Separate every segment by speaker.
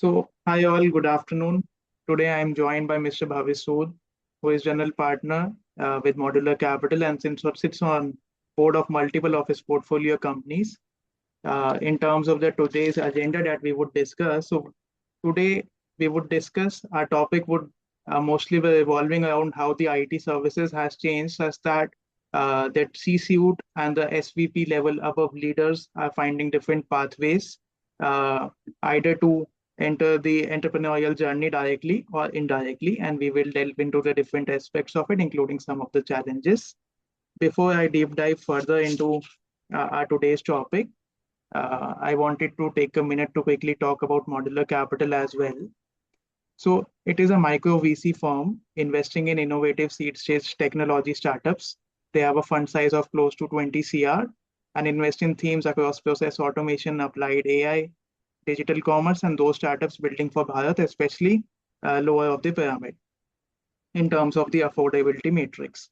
Speaker 1: Hi all, good afternoon. Today I am joined by Mr. Bhavish Sood, who is general partner with Modular Capital and sits on board of multiple of his portfolio companies. In terms of the today's agenda that we would discuss, today we would discuss our topic would mostly be revolving around how the IT services has changed, such that that C-suite and the SVP level above leaders are finding different pathways, either to enter the entrepreneurial journey directly or indirectly, and we will delve into the different aspects of it, including some of the challenges. Before I deep dive further into our today's topic, I wanted to take a minute to quickly talk about Modular Capital as well. So it is a micro VC firm investing in innovative seed stage technology startups. They have a fund size of close to 20 CR and invest in themes across process automation, applied AI, digital commerce, and those startups building for Bharat, especially lower of the pyramid in terms of the affordability matrix.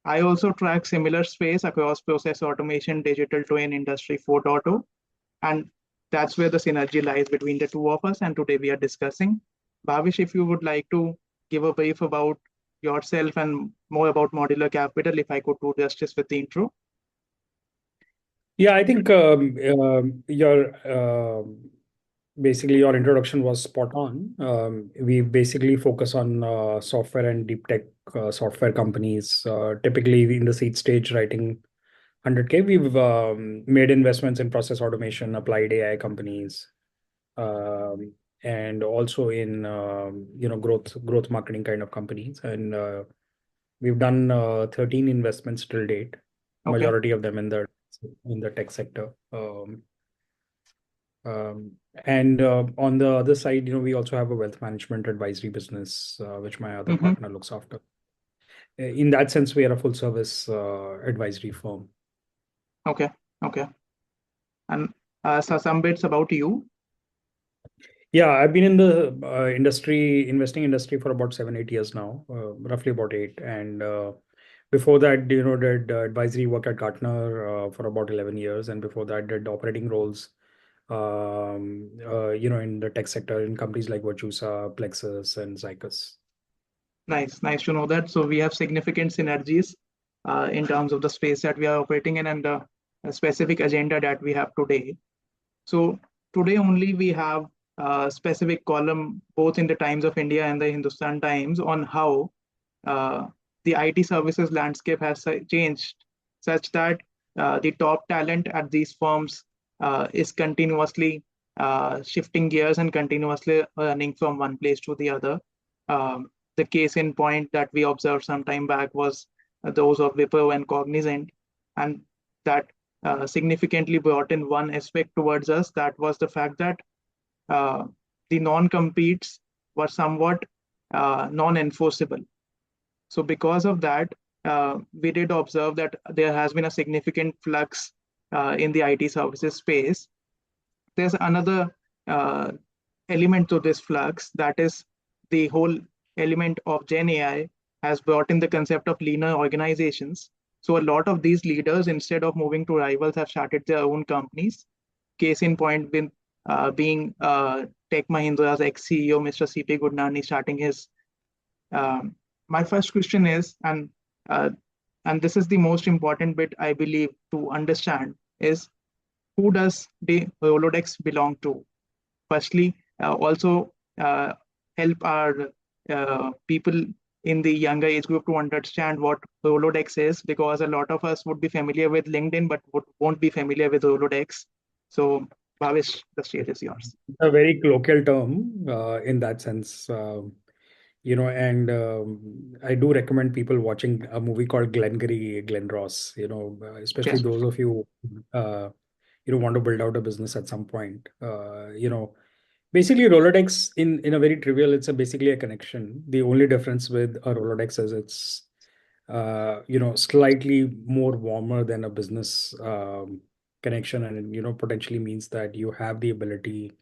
Speaker 1: I also track similar space across process automation, digital twin, industry 4.0, and that's where the synergy lies between the two of us. And today we are discussing. Bhavish, if you would like to give a brief about yourself and more about Modular Capital, if I could do justice with the intro.
Speaker 2: Yeah, I think basically your introduction was spot on. We basically focus on software and deep tech software companies, typically in the seed stage, writing 100K. We've made investments in process automation, applied AI companies, and also in growth marketing kind of companies. And we've done 13 investments till date,
Speaker 1: Okay.
Speaker 2: majority of them in the tech sector. And on the other side, we also have a wealth management advisory business, which my other partner looks after. In that sense, we are a full service advisory firm.
Speaker 1: Okay. And some bits about you.
Speaker 2: Yeah, I've been in the investing industry for about 7-8 years now, roughly about 8. And before that, did advisory work at Gartner for about 11 years. And before that, did operating roles, in the tech sector in companies like Virtusa, Plexus, and Zycus.
Speaker 1: Nice to know that. So we have significant synergies in terms of the space that we are operating in and the specific agenda that we have today. So today only we have a specific column both in the Times of India and the Hindustan Times on how the IT services landscape has changed such that the top talent at these firms is continuously shifting gears and continuously running from one place to the other. The case in point that we observed some time back was those of Wipro and Cognizant, and that significantly brought in one aspect towards us. That was the fact that the non-competes were somewhat non-enforceable. So because of that, we did observe that there has been a significant flux in the IT services space. There's another element to this flux, that is the whole element of Gen AI has brought in the concept of leaner organizations. So a lot of these leaders, instead of moving to rivals, have started their own companies. Case in point being Tech Mahindra's ex-CEO, Mr. C.P. Gurnani, starting his. My first question is, and this is the most important bit, I believe, to understand, is who does the Rolodex belong to? Firstly, also help our people in the younger age group to understand what Rolodex is, because a lot of us would be familiar with LinkedIn, but won't be familiar with Rolodex. So, Bhavish, the stage is yours.
Speaker 2: A very colloquial term in that sense. And I do recommend people watching a movie called Glengarry Glen Ross, especially those of you want to build out a business at some point. Basically Rolodex in a very trivial, it's basically a connection. The only difference with a Rolodex is it's slightly more warmer than a business connection, and potentially means that you have the ability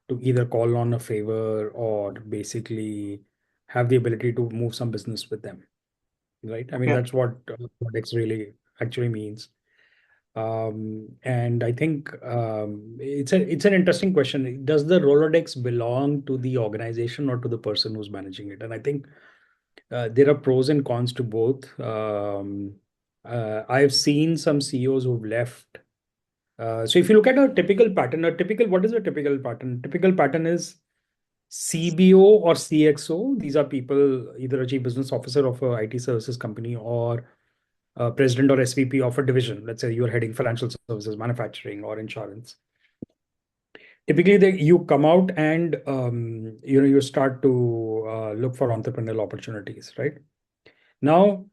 Speaker 2: to either call on a favor or basically have the ability to move some business with them, right? I mean, that's what Rolodex really actually means. And I think it's an interesting question. Does the Rolodex belong to the organization or to the person who's managing it? And I think there are pros and cons to both. I've seen some CEOs who've left. So if you look at a typical pattern, what is a typical pattern? Typical pattern is CBO or CXO. These are people, either a chief business officer of a IT services company or president or SVP of a division. Let's say you're heading financial services, manufacturing, or insurance. Typically, you come out and you start to look for entrepreneurial opportunities, right? Now,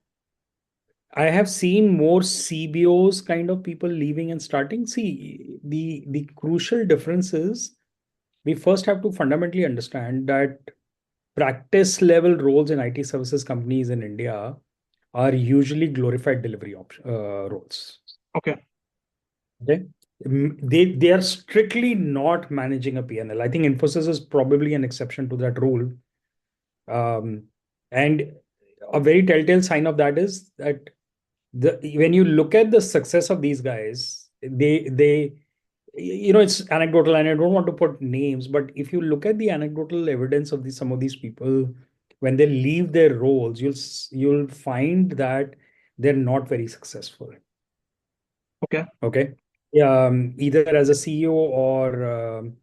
Speaker 2: I have seen more CBOs kind of people leaving and starting. See, the crucial difference is we first have to fundamentally understand that practice level roles in IT services companies in India are usually glorified delivery roles.
Speaker 1: Okay.
Speaker 2: Okay. They are strictly not managing a PNL. I think Infosys is probably an exception to that rule. And a very telltale sign of that is that when you look at the success of these guys, they it's anecdotal, and I don't want to put names, but if you look at the anecdotal evidence of some of these people, when they leave their roles, you'll find that they're not very successful.
Speaker 1: Okay.
Speaker 2: Okay. Either as a CEO or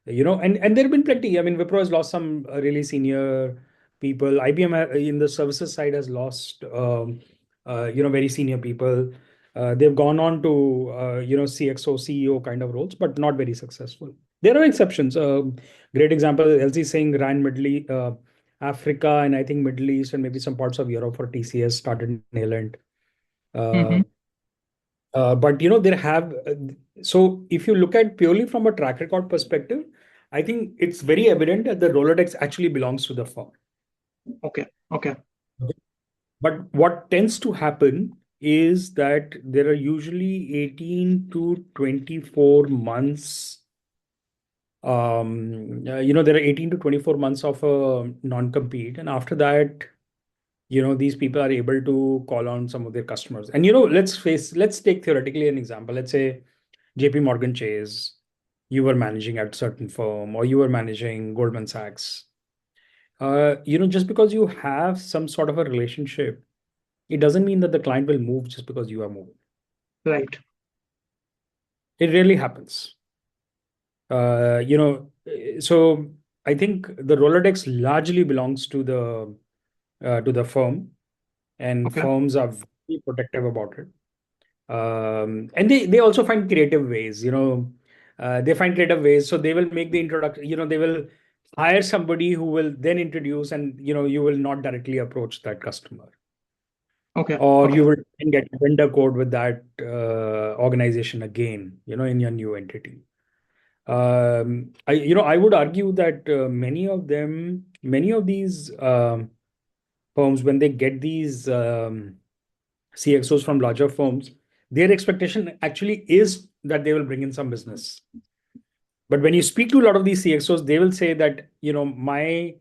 Speaker 2: and there have been plenty. I mean, Wipro has lost some really senior people. IBM in the services side has lost very senior people. They've gone on to CXO, CEO kind of roles, but not very successful. There are exceptions. Great example, LC Singh ran Africa, and I think Middle East and maybe some parts of Europe for TCS, started in Ireland. But there have so if you look at purely from a track record perspective, I think it's very evident that the Rolodex actually belongs to the firm.
Speaker 1: Okay. Okay.
Speaker 2: But what tends to happen is that there are usually 18 to 24 months. There are 18 to 24 months of a non-compete, and after that, these people are able to call on some of their customers. And let's take theoretically an example. Let's say JP Morgan Chase, you were managing at a certain firm, or you were managing Goldman Sachs. Just because you have some sort of a relationship, it doesn't mean that the client will move just because you are moving.
Speaker 1: Right.
Speaker 2: It rarely happens. So I think the Rolodex largely belongs to the firm, and firms are very protective about it. And they also find creative ways. They find creative ways, so they will make the introduction. They will hire somebody who will then introduce, and you will not directly approach that customer.
Speaker 1: Okay.
Speaker 2: Or you will get a vendor code with that organization again, in your new entity. I would argue that many of these firms, when they get these CXOs from larger firms, their expectation actually is that they will bring in some business. But when you speak to a lot of these CXOs, they will say that, my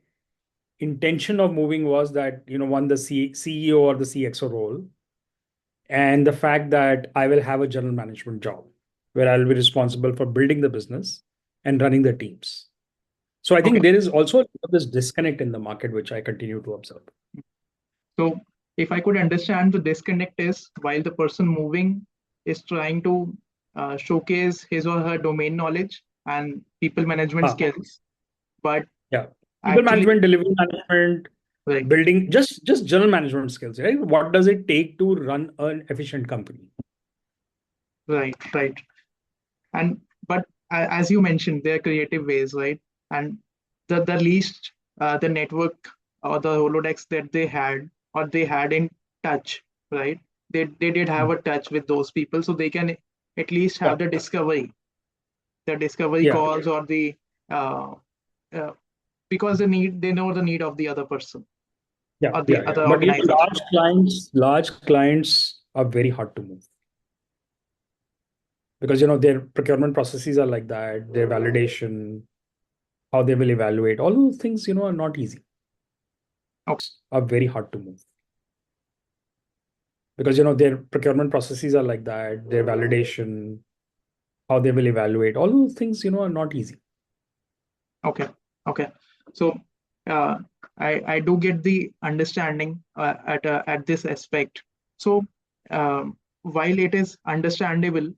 Speaker 2: intention of moving was that, one, the CEO or the CXO role, and the fact that I will have a general management job where I'll be responsible for building the business and running the teams. So I think there is also this disconnect in the market, which I continue to observe.
Speaker 1: So if I could understand, the disconnect is while the person moving is trying to showcase his or her domain knowledge and people management skills, but
Speaker 2: people management, delivery management, building, just general management skills, right? What does it take to run an efficient company?
Speaker 1: Right. But as you mentioned, there are creative ways, right? And the least the network or the Rolodex that they had in touch, right? They did have a touch with those people, so they can at least have the discovery calls, or the because they know the need of the other person. Or the other
Speaker 2: But
Speaker 1: organization.
Speaker 2: large clients are very hard to move, because their procurement processes are like that, their validation, how they will evaluate, all those things are not easy. Are very hard to move, because their procurement processes are like that, their validation, how they will evaluate, all those things are not easy.
Speaker 1: Okay. So I do get the understanding at this aspect. So while it is understandable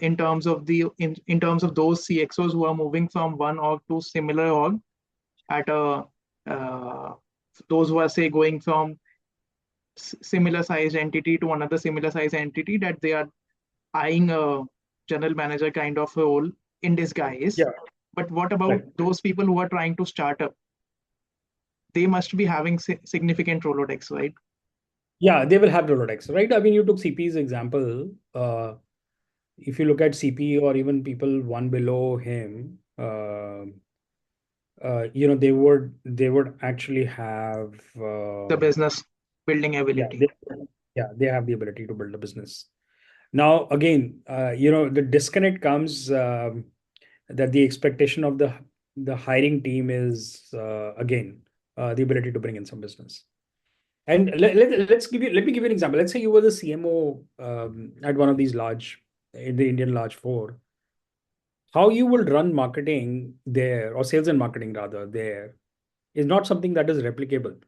Speaker 1: in terms of in terms of those CXOs who are moving from one org to similar org, at a those who are, say, going from similar sized entity to another similar sized entity, that they are eyeing a general manager kind of role in disguise.
Speaker 2: Yeah.
Speaker 1: But what about those people who are trying to start up? They must be having significant Rolodex, right?
Speaker 2: Yeah, they will have Rolodex, right? I mean, you took CP's example. If you look at CP or even people one below him, they would actually have
Speaker 1: The business building ability.
Speaker 2: They have the ability to build a business. Now, again, the disconnect comes that the expectation of the hiring team is again the ability to bring in some business. And let me give you an example. Let's say you were the CMO at one of these in the Indian large four. How you will run marketing there, or sales and marketing rather, there is not something that is replicable,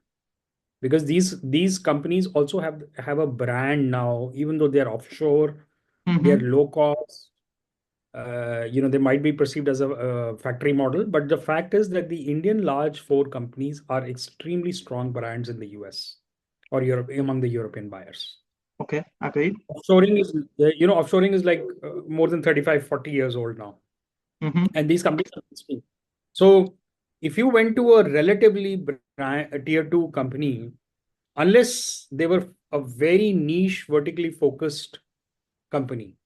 Speaker 2: because these companies also have a brand now, even though they're offshore, they're low cost. They might be perceived as a factory model, but the fact is that the Indian large four companies are extremely strong brands in the US or Europe, among the European buyers.
Speaker 1: Okay, agreed.
Speaker 2: Offshoring is like more than 35, 40 years old now. And these companies are extreme. So if you went to a relatively a tier 2 company, unless they were a very niche, vertically focused company,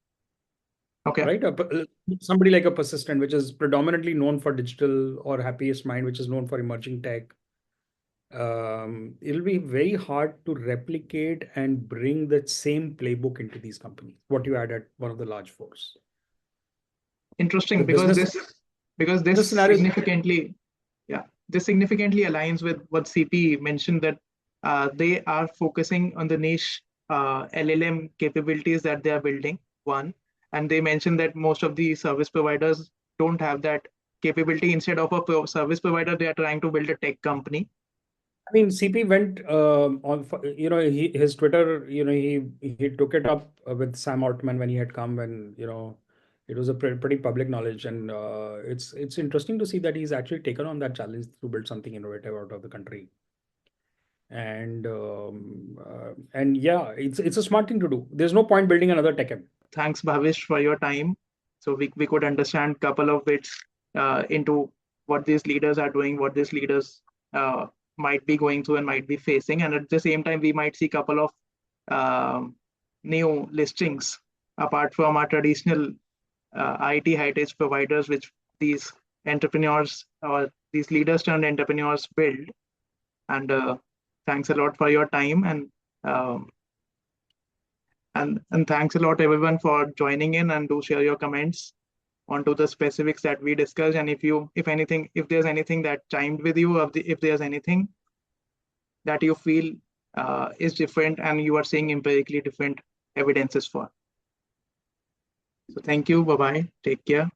Speaker 1: okay,
Speaker 2: right? Somebody like a Persistent, which is predominantly known for digital, or Happiest Mind, which is known for emerging tech, it'll be very hard to replicate and bring that same playbook into these companies, what you had at one of the large fours.
Speaker 1: Interesting, because this significantly aligns with what CP mentioned, that they are focusing on the niche LLM capabilities that they are building, one. And they mentioned that most of the service providers don't have that capability. Instead of a service provider, they are trying to build a tech company.
Speaker 2: I mean, CP went on, his Twitter, he took it up with Sam Altman when he had come, and, it was a pretty public knowledge. And it's interesting to see that he's actually taken on that challenge to build something innovative out of the country. And yeah, it's a smart thing to do. There's no point building another tech app.
Speaker 1: Thanks, Bhavish, for your time. So we could understand a couple of bits into what these leaders are doing, what these leaders might be going through and might be facing. And at the same time, we might see a couple of new listings apart from our traditional IT heritage providers, which these entrepreneurs or these leaders turned entrepreneurs build. And thanks a lot for your time, and thanks a lot everyone for joining in, and do share your comments onto the specifics that we discussed. And if there's anything that chimed with you, if there's anything that you feel is different and you are seeing empirically different evidences for. So thank you. Bye-bye. Take care.